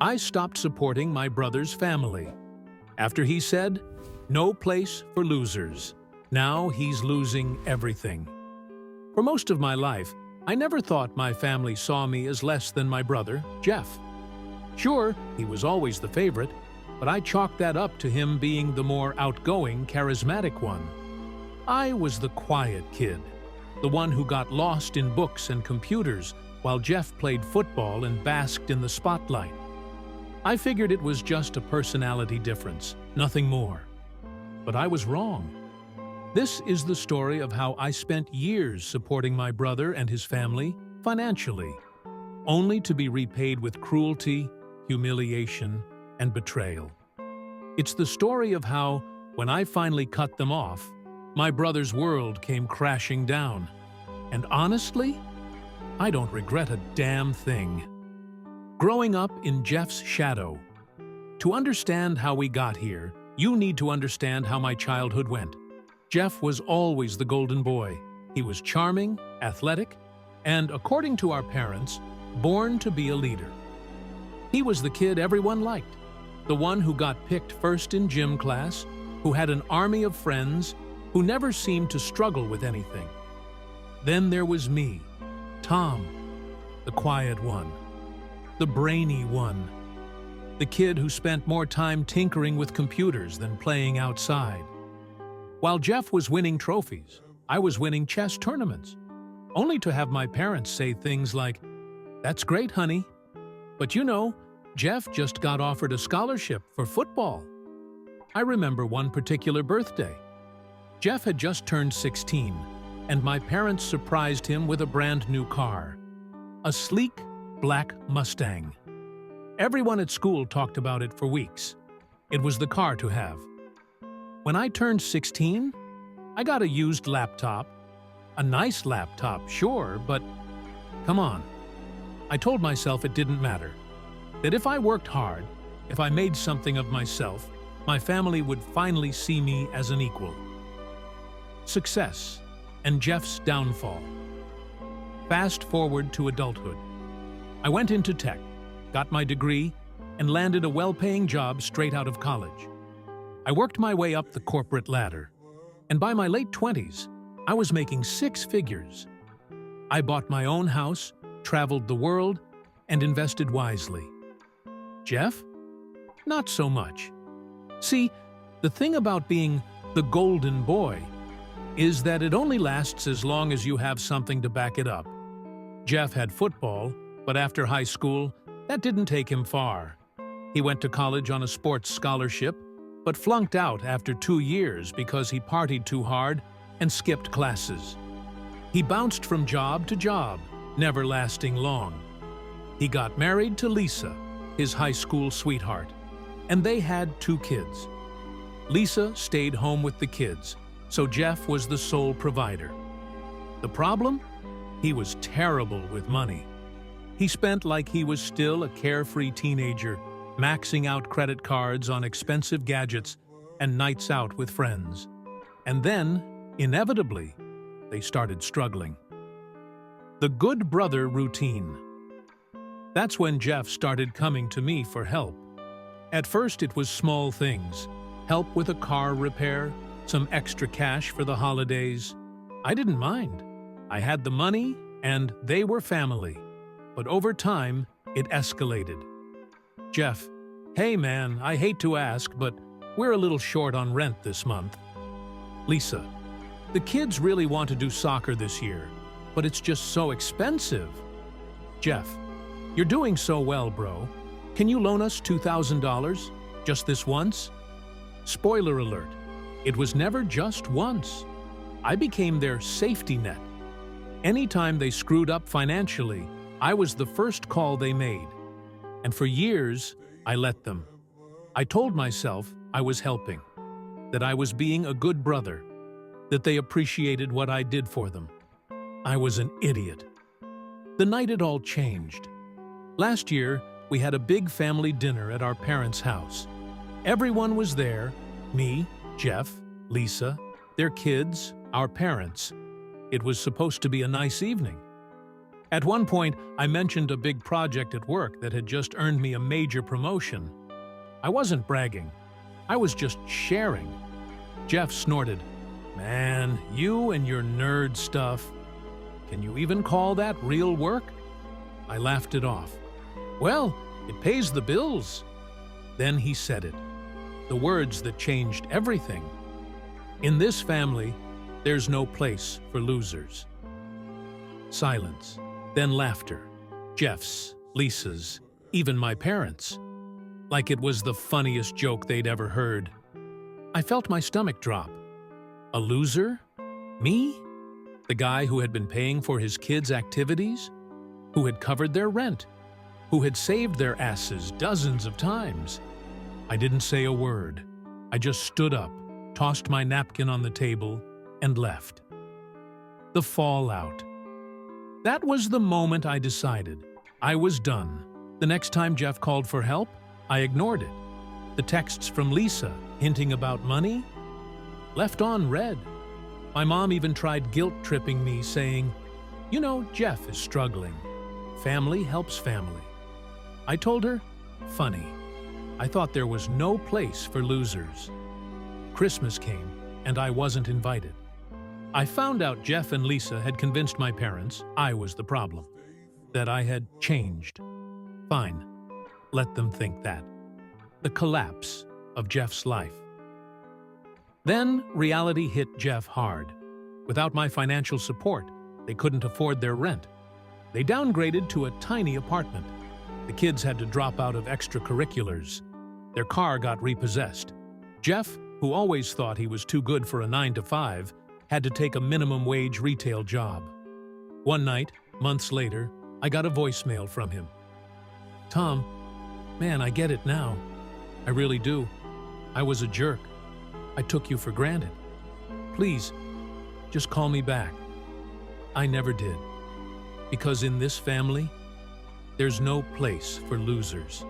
I stopped supporting my brother's family. After he said, "No place for losers." Now he's losing everything. For most of my life, I never thought my family saw me as less than my brother, Jeff. Sure, he was always the favorite, but I chalked that up to him being the more outgoing, charismatic one. I was the quiet kid, the one who got lost in books and computers while Jeff played football and basked in the spotlight. I figured it was just a personality difference, nothing more. But I was wrong. This is the story of how I spent years supporting my brother and his family financially, only to be repaid with cruelty, humiliation, and betrayal. It's the story of how, when I finally cut them off, my brother's world came crashing down. And honestly, I don't regret a damn thing. Growing up in Jeff's shadow. To understand how we got here, you need to understand how my childhood went. Jeff was always the golden boy. He was charming, athletic, and, according to our parents, born to be a leader. He was the kid everyone liked, the one who got picked first in gym class, who had an army of friends, who never seemed to struggle with anything. Then there was me, Tom, the quiet one, the brainy one, the kid who spent more time tinkering with computers than playing outside. While Jeff was winning trophies, I was winning chess tournaments, only to have my parents say things like, "That's great, honey, but you know, Jeff just got offered a scholarship for football." I remember one particular birthday. Jeff had just turned 16, and my parents surprised him with a brand new car, a sleek black Mustang. Everyone at school talked about it for weeks. It was the car to have. When I turned 16, I got a used laptop. A nice laptop, sure, but come on. I told myself it didn't matter. That if I worked hard, if I made something of myself, my family would finally see me as an equal. Success and Jeff's downfall. Fast forward to adulthood. I went into tech, got my degree, and landed a well-paying job straight out of college. I worked my way up the corporate ladder, and by my late 20s, I was making 6 figures. I bought my own house, traveled the world, and invested wisely. Jeff? Not so much. See, the thing about being the golden boy is that it only lasts as long as you have something to back it up. Jeff had football, but after high school, that didn't take him far. He went to college on a sports scholarship, but flunked out after 2 years because he partied too hard and skipped classes. He bounced from job to job, never lasting long. He got married to Lisa, his high school sweetheart, and they had 2 kids. Lisa stayed home with the kids, so Jeff was the sole provider. The problem? He was terrible with money. He spent like he was still a carefree teenager, maxing out credit cards on expensive gadgets and nights out with friends. And then, inevitably, they started struggling. The good brother routine. That's when Jeff started coming to me for help. At first it was small things, help with a car repair, some extra cash for the holidays. I didn't mind. I had the money, and they were family. But over time, it escalated. Jeff, "Hey man, I hate to ask, but we're a little short on rent this month." Lisa, "The kids really want to do soccer this year, but it's just so expensive." Jeff, "You're doing so well, bro. Can you loan us $2,000? Just this once?" Spoiler alert, it was never just once. I became their safety net. Anytime they screwed up financially, I was the first call they made. And for years, I let them. I told myself I was helping, that I was being a good brother, that they appreciated what I did for them. I was an idiot. The night it all changed. Last year, we had a big family dinner at our parents' house. Everyone was there, me, Jeff, Lisa, their kids, our parents. It was supposed to be a nice evening. At one point, I mentioned a big project at work that had just earned me a major promotion. I wasn't bragging. I was just sharing. Jeff snorted, "Man, you and your nerd stuff. Can you even call that real work?" I laughed it off. "Well, it pays the bills." Then he said it. The words that changed everything. "In this family, there's no place for losers." Silence, then laughter. Jeff's, Lisa's, even my parents'. Like it was the funniest joke they'd ever heard. I felt my stomach drop. A loser? Me? The guy who had been paying for his kids' activities? Who had covered their rent? Who had saved their asses dozens of times? I didn't say a word. I just stood up, tossed my napkin on the table, and left. The fallout. That was the moment I decided. I was done. The next time Jeff called for help, I ignored it. The texts from Lisa, hinting about money, left on read. My mom even tried guilt-tripping me, saying, "You know, Jeff is struggling. Family helps family." I told her, "Funny. I thought there was no place for losers." Christmas came, and I wasn't invited. I found out Jeff and Lisa had convinced my parents I was the problem, that I had changed. Fine, let them think that. The collapse of Jeff's life. Then reality hit Jeff hard. Without my financial support, they couldn't afford their rent. They downgraded to a tiny apartment. The kids had to drop out of extracurriculars. Their car got repossessed. Jeff, who always thought he was too good for a 9-to-5, had to take a minimum wage retail job. One night, months later, I got a voicemail from him. "Tom, man, I get it now. I really do. I was a jerk. I took you for granted. Please, just call me back." I never did. Because in this family, there's no place for losers.